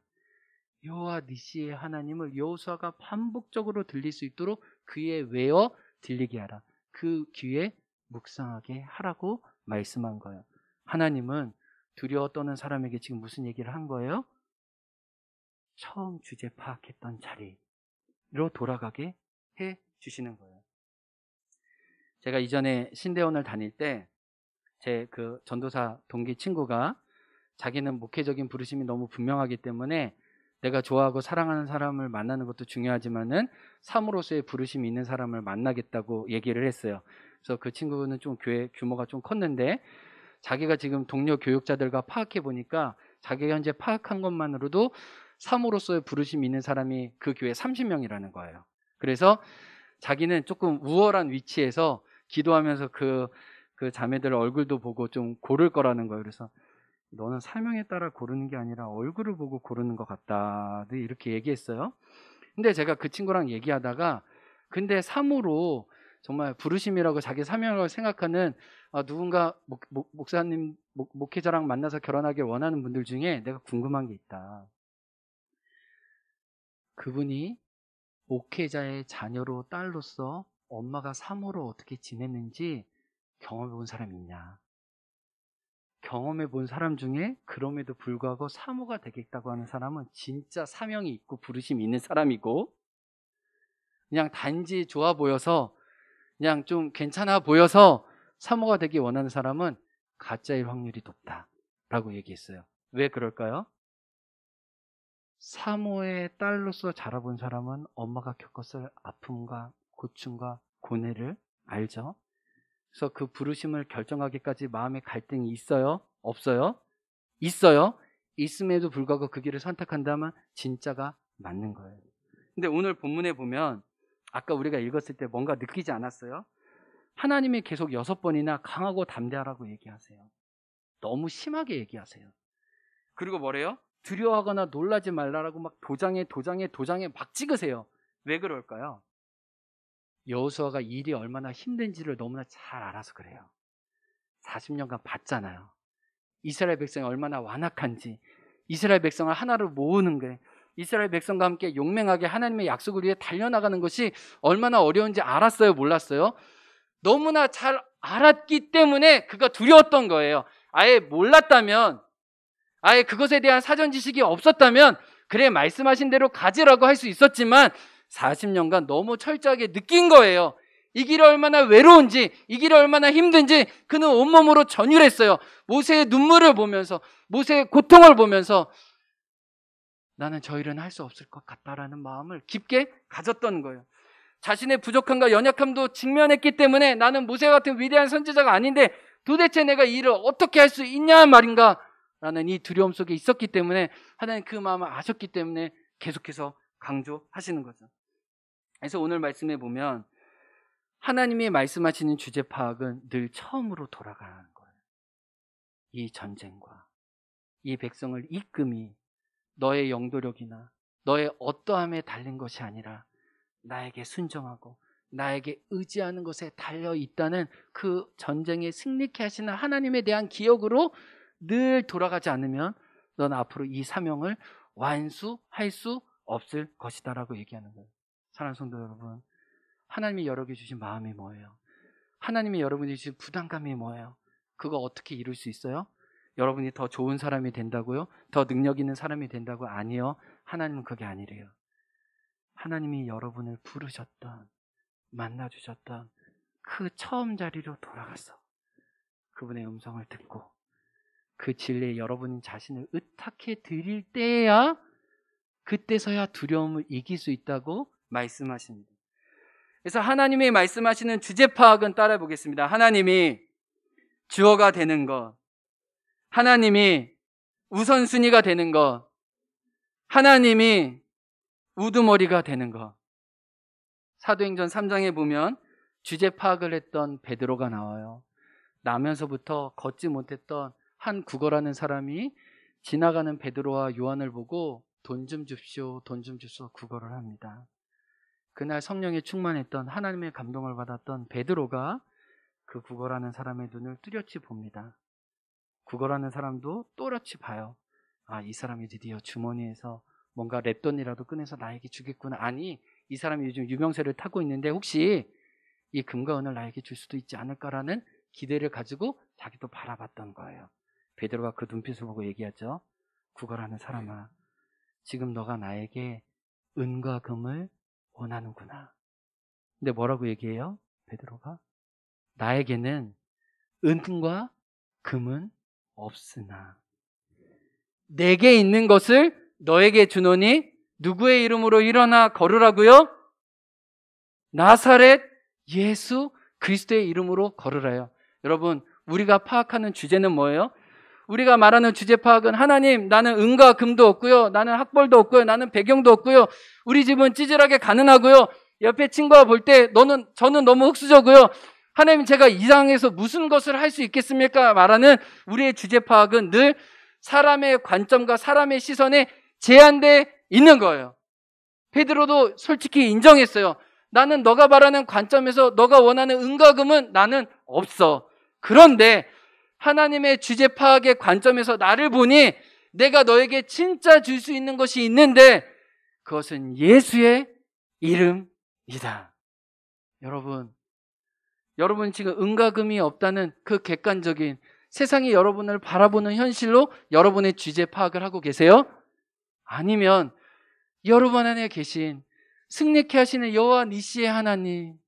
여호와 니시의 하나님을 여호수아가 반복적으로 들릴 수 있도록 귀에 외워 들리게 하라. 그 귀에 묵상하게 하라고 말씀한 거예요. 하나님은 두려워 떠는 사람에게 지금 무슨 얘기를 한 거예요? 처음 주제 파악했던 자리로 돌아가게 해 주시는 거예요. 제가 이전에 신대원을 다닐 때 제 그 전도사 동기 친구가 자기는 목회적인 부르심이 너무 분명하기 때문에 내가 좋아하고 사랑하는 사람을 만나는 것도 중요하지만은 사모로서의 부르심이 있는 사람을 만나겠다고 얘기를 했어요. 그래서 그 친구는 좀 교회 규모가 좀 컸는데 자기가 지금 동료 교육자들과 파악해 보니까 자기가 현재 파악한 것만으로도 사모로서의 부르심이 있는 사람이 그 교회 30명이라는 거예요. 그래서 자기는 조금 우월한 위치에서 기도하면서 그 자매들 얼굴도 보고 좀 고를 거라는 거예요. 그래서 너는 사명에 따라 고르는 게 아니라 얼굴을 보고 고르는 것 같다, 이렇게 얘기했어요. 근데 제가 그 친구랑 얘기하다가 근데 사모로 정말 부르심이라고 자기 사명이라고 생각하는 누군가 목사님, 목회자랑 만나서 결혼하길 원하는 분들 중에 내가 궁금한 게 있다. 그분이 목회자의 자녀로 딸로서 엄마가 사모로 어떻게 지냈는지 경험해 본 사람이 있냐? 경험해 본 사람 중에 그럼에도 불구하고 사모가 되겠다고 하는 사람은 진짜 사명이 있고 부르심이 있는 사람이고, 그냥 단지 좋아 보여서 그냥 좀 괜찮아 보여서 사모가 되기 원하는 사람은 가짜일 확률이 높다라고 얘기했어요. 왜 그럴까요? 사모의 딸로서 자라본 사람은 엄마가 겪었을 아픔과 고충과 고뇌를 알죠. 그래서 그 부르심을 결정하기까지 마음의 갈등이 있어요? 없어요? 있어요. 있음에도 불구하고 그 길을 선택한다면 진짜가 맞는 거예요. 근데 오늘 본문에 보면 아까 우리가 읽었을 때 뭔가 느끼지 않았어요? 하나님이 계속 6번이나 강하고 담대하라고 얘기하세요. 너무 심하게 얘기하세요. 그리고 뭐래요? 두려워하거나 놀라지 말라라고 막 도장에 막 찍으세요. 왜 그럴까요? 여호수아가 일이 얼마나 힘든지를 너무나 잘 알아서 그래요. 40년간 봤잖아요. 이스라엘 백성이 얼마나 완악한지, 이스라엘 백성을 하나로 모으는 게, 이스라엘 백성과 함께 용맹하게 하나님의 약속을 위해 달려나가는 것이 얼마나 어려운지 알았어요? 몰랐어요? 너무나 잘 알았기 때문에 그가 두려웠던 거예요. 아예 몰랐다면, 아예 그것에 대한 사전 지식이 없었다면 그래 말씀하신 대로 가지라고 할 수 있었지만 40년간 너무 철저하게 느낀 거예요. 이 길이 얼마나 외로운지, 이 길이 얼마나 힘든지 그는 온몸으로 전율했어요. 모세의 눈물을 보면서, 모세의 고통을 보면서 나는 저 일은 할 수 없을 것 같다라는 마음을 깊게 가졌던 거예요. 자신의 부족함과 연약함도 직면했기 때문에 나는 모세 같은 위대한 선지자가 아닌데 도대체 내가 이 일을 어떻게 할 수 있냐 말인가 라는 이 두려움 속에 있었기 때문에 하나님 그 마음을 아셨기 때문에 계속해서 강조하시는 거죠. 그래서 오늘 말씀에 보면 하나님이 말씀하시는 주제 파악은 늘 처음으로 돌아가는 거예요. 이 전쟁과 이 백성을 이끔이 너의 영도력이나 너의 어떠함에 달린 것이 아니라 나에게 순종하고 나에게 의지하는 것에 달려있다는 그 전쟁에 승리케 하시는 하나님에 대한 기억으로 늘 돌아가지 않으면 넌 앞으로 이 사명을 완수할 수 없을 것이다 라고 얘기하는 거예요. 사랑하는 성도 여러분, 하나님이 여러분에게 주신 마음이 뭐예요? 하나님이 여러분에게 주신 부담감이 뭐예요? 그거 어떻게 이룰 수 있어요? 여러분이 더 좋은 사람이 된다고요? 더 능력 있는 사람이 된다고? 아니요. 하나님은 그게 아니래요. 하나님이 여러분을 부르셨던, 만나주셨던 그 처음 자리로 돌아가서 그분의 음성을 듣고 그 진리에 여러분 자신을 의탁해 드릴 때야, 그때서야 두려움을 이길 수 있다고 말씀하십니다. 그래서 하나님이 말씀하시는 주제 파악은 따라해 보겠습니다. 하나님이 주어가 되는 것, 하나님이 우선순위가 되는 것, 하나님이 우두머리가 되는 것. 사도행전 3장에 보면 주제 파악을 했던 베드로가 나와요. 나면서부터 걷지 못했던 한 국어라는 사람이 지나가는 베드로와 요한을 보고 돈 좀 줍시오, 돈 좀 줍시오 구걸을 합니다. 그날 성령에 충만했던 하나님의 감동을 받았던 베드로가 그 구걸하는 사람의 눈을 뚜렷이 봅니다. 구걸하는 사람도 또렷이 봐요. 아, 이 사람이 드디어 주머니에서 뭔가 랩돈이라도 꺼내서 나에게 주겠구나. 아니, 이 사람이 요즘 유명세를 타고 있는데 혹시 이 금과 은을 나에게 줄 수도 있지 않을까라는 기대를 가지고 자기도 바라봤던 거예요. 베드로가 그 눈빛을 보고 얘기하죠. 구걸하는 사람아, 지금 너가 나에게 은과 금을 원하는구나. 근데 뭐라고 얘기해요? 베드로가 나에게는 은과 금은 없으나 내게 있는 것을 너에게 주노니 누구의 이름으로 일어나 걸으라고요? 나사렛 예수 그리스도의 이름으로 걸으라요. 여러분, 우리가 파악하는 주제는 뭐예요? 우리가 말하는 주제 파악은 하나님, 나는 은과 금도 없고요, 나는 학벌도 없고요, 나는 배경도 없고요, 우리 집은 찌질하게 가난하고요, 옆에 친구가 볼 때 저는 너무 흙수저고요, 하나님 제가 이 상황에서 무슨 것을 할 수 있겠습니까? 말하는 우리의 주제 파악은 늘 사람의 관점과 사람의 시선에 제한돼 있는 거예요. 베드로도 솔직히 인정했어요. 나는 너가 말하는 관점에서 너가 원하는 은과 금은 나는 없어. 그런데 하나님의 주제 파악의 관점에서 나를 보니 내가 너에게 진짜 줄 수 있는 것이 있는데 그것은 예수의 이름이다. 여러분 지금 은과 금이 없다는 그 객관적인 세상이 여러분을 바라보는 현실로 여러분의 주제 파악을 하고 계세요? 아니면 여러분 안에 계신 승리케 하시는 여호와 니시의 하나님,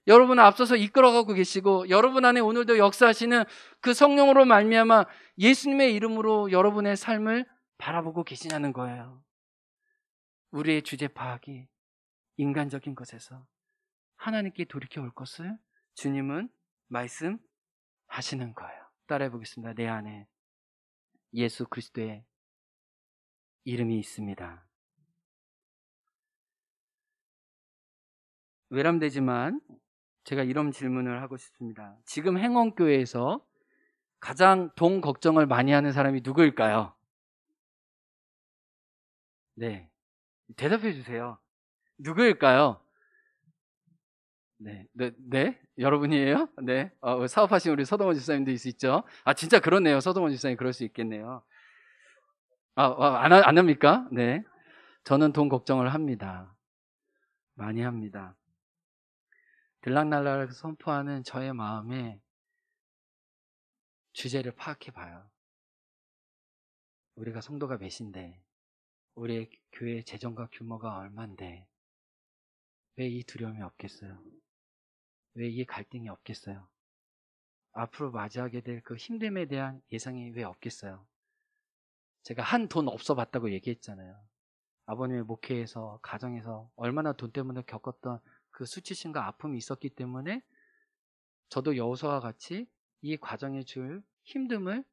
여러분을 앞서서 이끌어가고 계시고 여러분 안에 오늘도 역사하시는 그 성령으로 말미암아 예수님의 이름으로 여러분의 삶을 바라보고 계시냐는 거예요. 우리의 주제 파악이 인간적인 것에서 하나님께 돌이켜 올 것을 주님은 말씀하시는 거예요. 따라해 보겠습니다. 내 안에 예수 그리스도의 이름이 있습니다. 외람되지만 제가 이런 질문을 하고 싶습니다. 지금 행원교회에서 가장 돈 걱정을 많이 하는 사람이 누구일까요? 네, 대답해 주세요. 누구일까요? 네, 여러분이에요? 네, 사업하신 우리 서동원 집사님도 있죠? 아, 진짜 그렇네요. 서동원 집사님 그럴 수 있겠네요. 안 합니까? 네, 저는 돈 걱정을 합니다. 많이 합니다. 들락날락을 선포하는 저의 마음에 주제를 파악해 봐요. 우리가 성도가 몇인데, 우리의 교회 재정과 규모가 얼만데 왜 이 두려움이 없겠어요? 왜 이 갈등이 없겠어요? 앞으로 맞이하게 될 그 힘듦에 대한 예상이 왜 없겠어요? 제가 한 돈 없어 봤다고 얘기했잖아요. 아버님의 목회에서 가정에서 얼마나 돈 때문에 겪었던 그 수치심과 아픔이 있었기 때문에 저도 여호수아와 같이 이 과정에 줄 힘듦을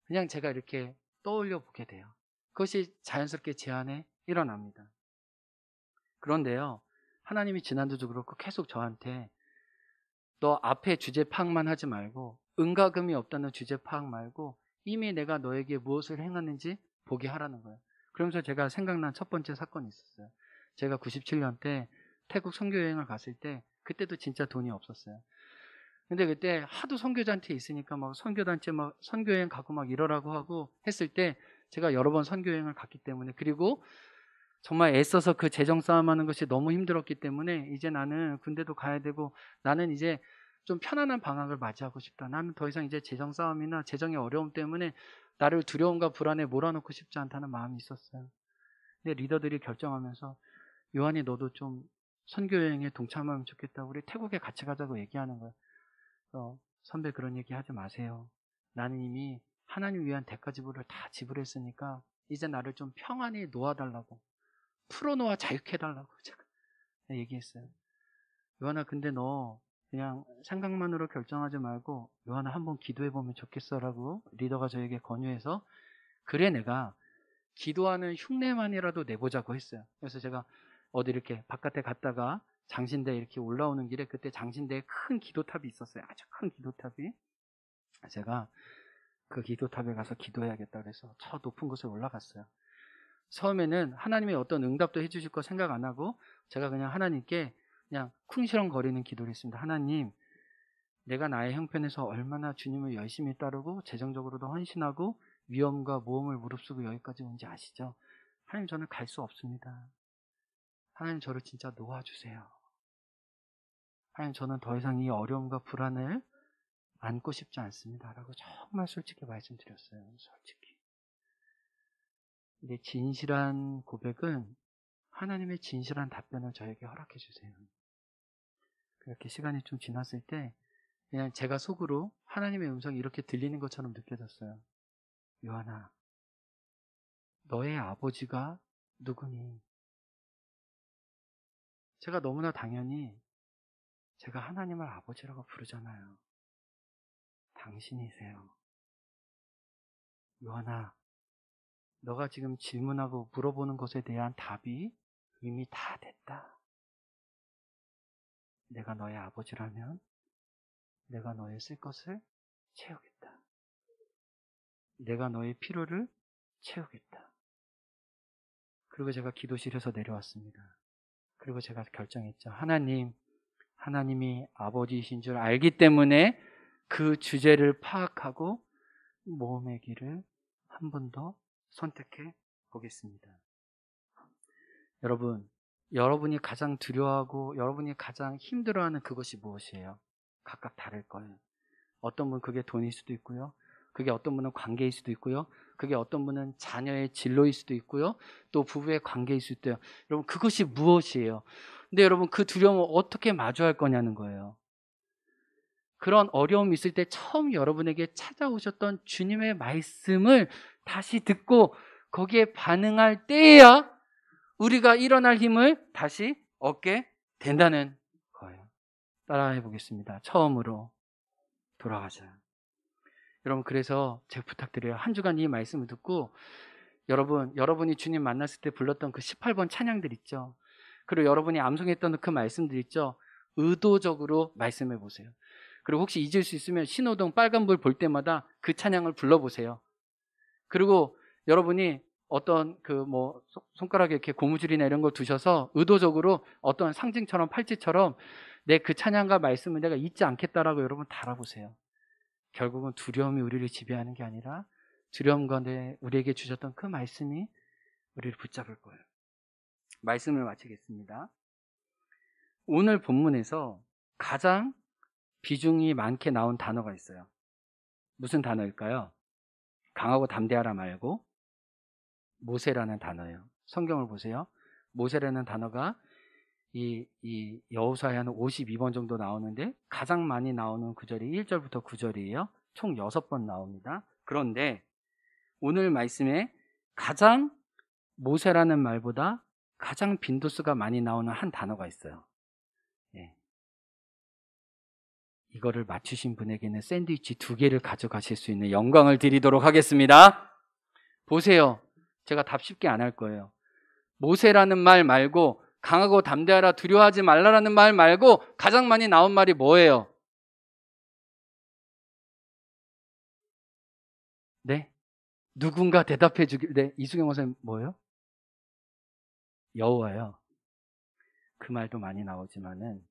그냥 제가 이렇게 떠올려 보게 돼요. 그것이 자연스럽게 제 안에 일어납니다. 그런데요, 하나님이 지난주도 그렇고 계속 저한테 너 앞에 주제 파악만 하지 말고 은과 금이 없다는 주제 파악 말고 이미 내가 너에게 무엇을 행하는지 보게 하라는 거예요. 그러면서 제가 생각난 첫 번째 사건이 있었어요. 제가 97년 때 태국 선교여행을 갔을 때 그때도 진짜 돈이 없었어요. 근데 그때 하도 선교단체에 있으니까 막 선교단체 막 선교여행 가고 막 이러라고 하고 했을 때 제가 여러 번 선교여행을 갔기 때문에, 그리고 정말 애써서 그 재정 싸움하는 것이 너무 힘들었기 때문에 이제 나는 군대도 가야 되고 나는 이제 좀 편안한 방학을 맞이하고 싶다. 나는 더 이상 이제 재정 싸움이나 재정의 어려움 때문에 나를 두려움과 불안에 몰아넣고 싶지 않다는 마음이 있었어요. 근데 리더들이 결정하면서 요한이 너도 좀 선교여행에 동참하면 좋겠다. 우리 태국에 같이 가자고 얘기하는 거예요. 선배 그런 얘기 하지 마세요. 나는 이미 하나님 위한 대가 지불을 다 지불했으니까 이제 나를 좀 평안히 놓아달라고, 풀어놓아 자유케해달라고 제가 얘기했어요. 요한아, 근데 너 그냥 생각만으로 결정하지 말고 요한아 한번 기도해보면 좋겠어라고 리더가 저에게 권유해서, 그래 내가 기도하는 흉내만이라도 내보자고 했어요. 그래서 제가 어디 이렇게 바깥에 갔다가 장신대 이렇게 올라오는 길에 그때 장신대에 큰 기도탑이 있었어요. 아주 큰 기도탑이. 제가 그 기도탑에 가서 기도해야겠다 그래서 저 높은 곳에 올라갔어요. 처음에는 하나님의 어떤 응답도 해주실 거 생각 안 하고 제가 그냥 하나님께 그냥 쿵시렁거리는 기도를 했습니다. 하나님, 내가 나의 형편에서 얼마나 주님을 열심히 따르고 재정적으로도 헌신하고 위험과 모험을 무릅쓰고 여기까지 온지 아시죠? 하나님, 저는 갈 수 없습니다. 하나님, 저를 진짜 놓아주세요. 하나님, 저는 더 이상 이 어려움과 불안을 안고 싶지 않습니다. 라고 정말 솔직히 말씀드렸어요. 솔직히. 근데 진실한 고백은 하나님의 진실한 답변을 저에게 허락해 주세요. 그렇게 시간이 좀 지났을 때 그냥 제가 속으로 하나님의 음성이 이렇게 들리는 것처럼 느껴졌어요. 요한아, 너의 아버지가 누구니? 제가 너무나 당연히 제가 하나님을 아버지라고 부르잖아요. 당신이세요. 요한아, 너가 지금 질문하고 물어보는 것에 대한 답이 이미 다 됐다. 내가 너의 아버지라면 내가 너의 쓸 것을 채우겠다. 내가 너의 필요를 채우겠다. 그리고 제가 기도실에서 내려왔습니다. 그리고 제가 결정했죠. 하나님, 하나님이 아버지이신 줄 알기 때문에 그 주제를 파악하고 모험의 길을 한 번 더 선택해 보겠습니다. 여러분, 여러분이 가장 두려워하고 여러분이 가장 힘들어하는 그것이 무엇이에요? 각각 다를 거예요. 어떤 분은 그게 돈일 수도 있고요. 그게 어떤 분은 관계일 수도 있고요. 그게 어떤 분은 자녀의 진로일 수도 있고요. 또 부부의 관계일 수도 있고요. 여러분, 그것이 무엇이에요? 근데 여러분, 그 두려움을 어떻게 마주할 거냐는 거예요. 그런 어려움이 있을 때 처음 여러분에게 찾아오셨던 주님의 말씀을 다시 듣고 거기에 반응할 때에야 우리가 일어날 힘을 다시 얻게 된다는 거예요. 따라해 보겠습니다. 처음으로 돌아가자. 여러분, 그래서 제가 부탁드려요. 한 주간 이 말씀을 듣고 여러분이 주님 만났을 때 불렀던 그 18번 찬양들 있죠. 그리고 여러분이 암송했던 그 말씀들 있죠. 의도적으로 말씀해 보세요. 그리고 혹시 잊을 수 있으면 신호등 빨간불 볼 때마다 그 찬양을 불러보세요. 그리고 여러분이 어떤 손가락에 이렇게 고무줄이나 이런 걸 두셔서 의도적으로 어떤 상징처럼 팔찌처럼 내 그 찬양과 말씀을 내가 잊지 않겠다라고 여러분 달아보세요. 결국은 두려움이 우리를 지배하는 게 아니라 두려움과 우리에게 주셨던 그 말씀이 우리를 붙잡을 거예요. 말씀을 마치겠습니다. 오늘 본문에서 가장 비중이 많게 나온 단어가 있어요. 무슨 단어일까요? 강하고 담대하라 말고 모세라는 단어예요. 성경을 보세요. 모세라는 단어가 이 여호수아에 한 52번 정도 나오는데 가장 많이 나오는 구절이 1절부터 9절이에요. 총 6번 나옵니다. 그런데 오늘 말씀에 가장 모세라는 말보다 가장 빈도수가 많이 나오는 한 단어가 있어요. 예. 이거를 맞추신 분에게는 샌드위치 2개를 가져가실 수 있는 영광을 드리도록 하겠습니다. 보세요. 제가 답 쉽게 안 할 거예요. 모세라는 말 말고 강하고 담대하라 두려워하지 말라라는 말 말고 가장 많이 나온 말이 뭐예요? 네? 누군가 대답해 주길. 네, 이수경 원사님 뭐예요? 여호와요. 그 말도 많이 나오지만은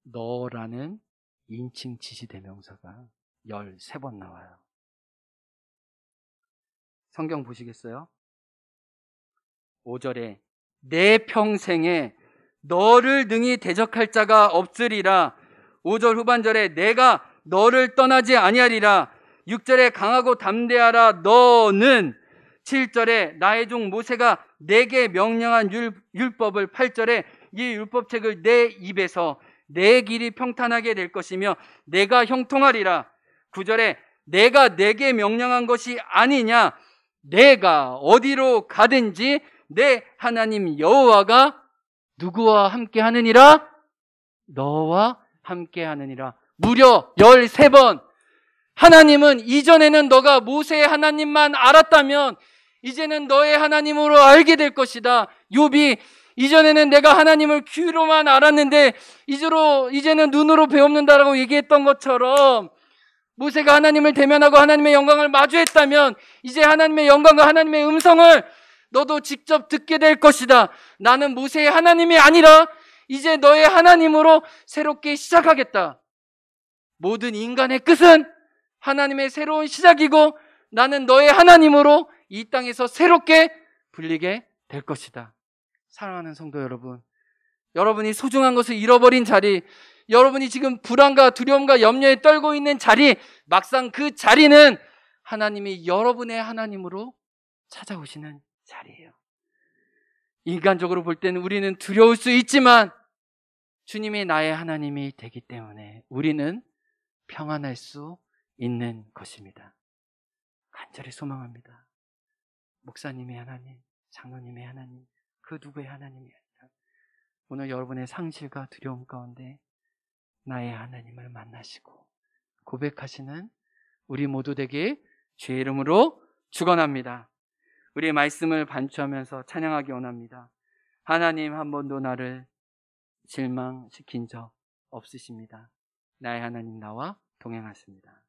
너라는 인칭 지시대명사가 13번 나와요. 성경 보시겠어요? 5절에 내 평생에 너를 능히 대적할 자가 없으리라. 5절 후반절에 내가 너를 떠나지 아니하리라. 6절에 강하고 담대하라 너는. 7절에 나의 종 모세가 내게 명령한 율법을. 8절에 이 율법책을 내 입에서 내 길이 평탄하게 될 것이며 내가 형통하리라. 9절에 내가 내게 명령한 것이 아니냐. 내가 어디로 가든지 내 하나님 여호와가 누구와 함께 하느니라? 너와 함께 하느니라. 무려 13번. 하나님은 이전에는 너가 모세의 하나님만 알았다면 이제는 너의 하나님으로 알게 될 것이다. 욥이 이전에는 내가 하나님을 귀로만 알았는데 이제는 눈으로 배웁는다라고 얘기했던 것처럼 모세가 하나님을 대면하고 하나님의 영광을 마주했다면 이제 하나님의 영광과 하나님의 음성을 너도 직접 듣게 될 것이다. 나는 모세의 하나님이 아니라 이제 너의 하나님으로 새롭게 시작하겠다. 모든 인간의 끝은 하나님의 새로운 시작이고 나는 너의 하나님으로 이 땅에서 새롭게 불리게 될 것이다. 사랑하는 성도 여러분, 여러분이 소중한 것을 잃어버린 자리, 여러분이 지금 불안과 두려움과 염려에 떨고 있는 자리, 막상 그 자리는 하나님이 여러분의 하나님으로 찾아오시는 자리예요. 인간적으로 볼 때는 우리는 두려울 수 있지만 주님이 나의 하나님이 되기 때문에 우리는 평안할 수 있는 것입니다. 간절히 소망합니다. 목사님의 하나님, 장로님의 하나님, 그 누구의 하나님이 아니라 오늘 여러분의 상실과 두려움 가운데 나의 하나님을 만나시고 고백하시는 우리 모두 되게 주의 이름으로 축원합니다. 우리의 말씀을 반추하면서 찬양하기 원합니다. 하나님 한 번도 나를 실망시킨 적 없으십니다. 나의 하나님 나와 동행하십니다.